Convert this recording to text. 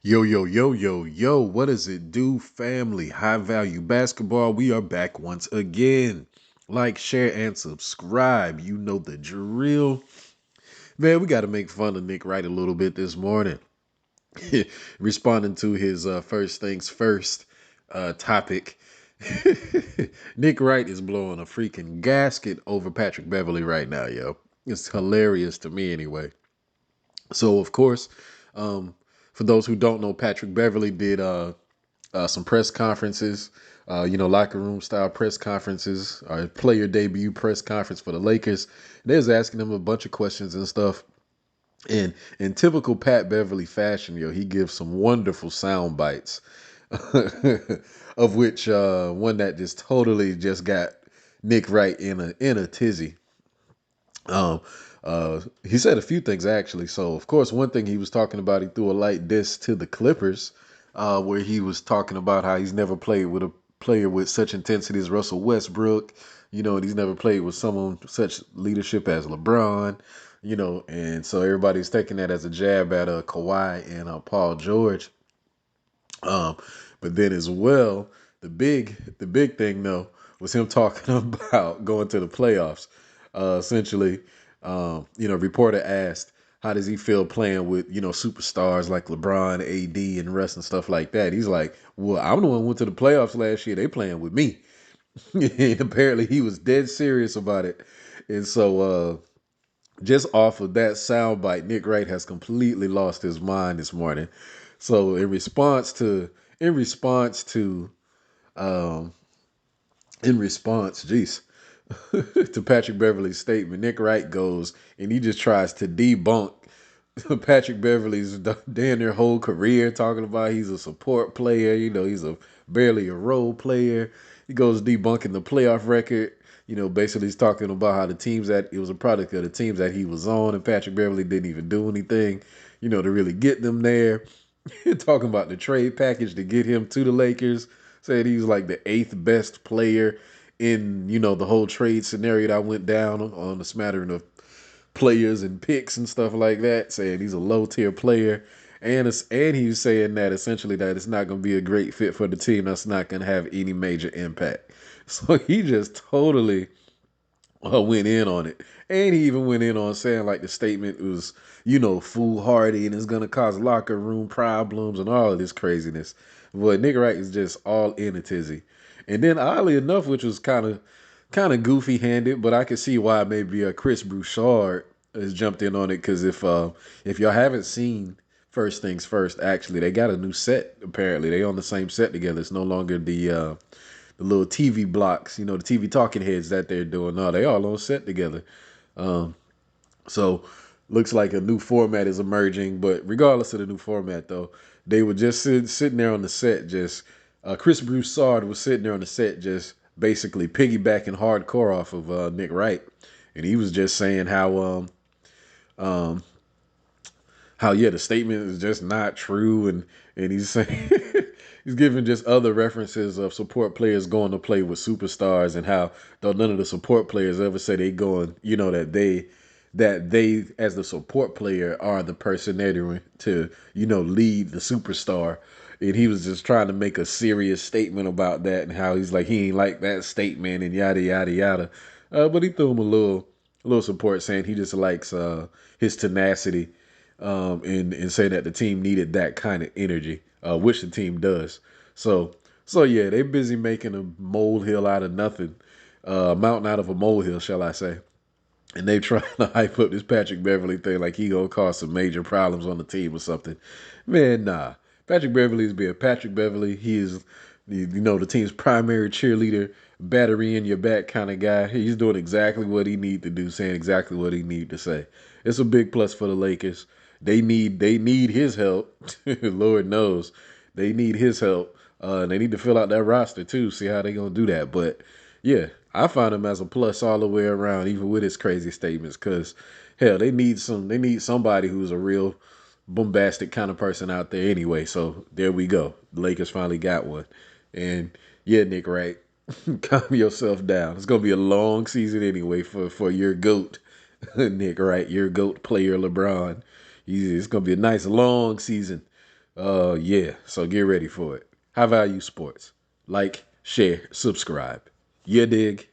Yo, yo, yo, yo, yo, what does it do, family? High value basketball. We are back once again. Like, share, and subscribe. You know the drill. Man, we got to make fun of Nick Wright a little bit this morning. Responding to his first things first topic. Nick Wright is blowing a freaking gasket over Patrick Beverly right now, yo. It's hilarious to me anyway. So, of course, um, for those who don't know, Patrick Beverly did some press conferences, locker room style press conferences, player debut press conference for the Lakers. They was asking him a bunch of questions and stuff. And in typical Pat Beverly fashion, he gives some wonderful sound bites, of which one that just totally just got Nick Wright in a tizzy. Um, he said a few things actually. So of course, one thing he was talking about, he threw a light diss to the Clippers, where he was talking about how he's never played with a player with such intensity as Russell Westbrook, and he's never played with someone with such leadership as LeBron, and so everybody's taking that as a jab at Kawhi and Paul George. Um, but then as well, the big thing though was him talking about going to the playoffs. Essentially, reporter asked, "How does he feel playing with superstars like LeBron, AD, and Russ and stuff like that?" He's like, "Well, I'm the one who went to the playoffs last year. They playing with me." And apparently, he was dead serious about it. And so, just off of that soundbite, Nick Wright has completely lost his mind this morning. So in response to um in response, geez, to Patrick Beverly's statement, Nick Wright goes and he just tries to debunk Patrick Beverly's damn near whole career, talking about he's a support player, he's a barely a role player. He goes debunking the playoff record. Basically he's talking about how the teams that it was a product of the teams that he was on, and Patrick Beverly didn't even do anything, to really get them there. Talking about the trade package to get him to the Lakers. Said he was like the eighth best player in, the whole trade scenario that went down on the smattering of players and picks and stuff like that, saying he's a low tier player. And he's saying that essentially that it's not going to be a great fit for the team. That's not going to have any major impact. So he just totally went in on it. And he even went in on saying like the statement was, foolhardy and it's going to cause locker room problems and all of this craziness. But Nick Wright is just all in a tizzy. And then oddly enough, which was kind of goofy handed, but I could see why maybe Chris Broussard has jumped in on it, because if y'all haven't seen First Things First, actually they got a new set. Apparently they on the same set together. It's no longer the little TV blocks, the TV talking heads that they're doing. No, they all on set together. Um, so looks like a new format is emerging. But regardless of the new format, though, they were just sitting there on the set. Just Chris Broussard was sitting there on the set, just basically piggybacking hardcore off of Nick Wright, and he was just saying um, how yeah, the statement is just not true, and he's saying he's giving just other references of support players going to play with superstars, and how though none of the support players ever say they going, that they as the support player are the person there to lead the superstar. And he was just trying to make a serious statement about that, and how he's like he ain't like that statement and yada yada yada. But he threw him a little support, saying he just likes his tenacity, and say that the team needed that kind of energy, which the team does. So yeah, they busy making a molehill out of nothing, a mountain out of a molehill, shall I say? And they trying to hype up this Patrick Beverly thing like he gonna cause some major problems on the team or something. Man, nah. Patrick Beverly is being Patrick Beverly. He is, the team's primary cheerleader, battery in your back kind of guy. He's doing exactly what he need to do, saying exactly what he need to say. It's a big plus for the Lakers. They need his help. Lord knows they need his help. They need to fill out that roster too. See how they gonna do that. But yeah, I find him as a plus all the way around, even with his crazy statements. Cause hell, they need somebody who's a real bombastic kind of person out there anyway. So there we go. The Lakers finally got one. And yeah, Nick Wright, calm yourself down. It's gonna be a long season anyway for your goat, Nick Wright, your goat player LeBron. It's gonna be a nice long season Yeah, so get ready for it. High value sports. Like, share, subscribe. You dig?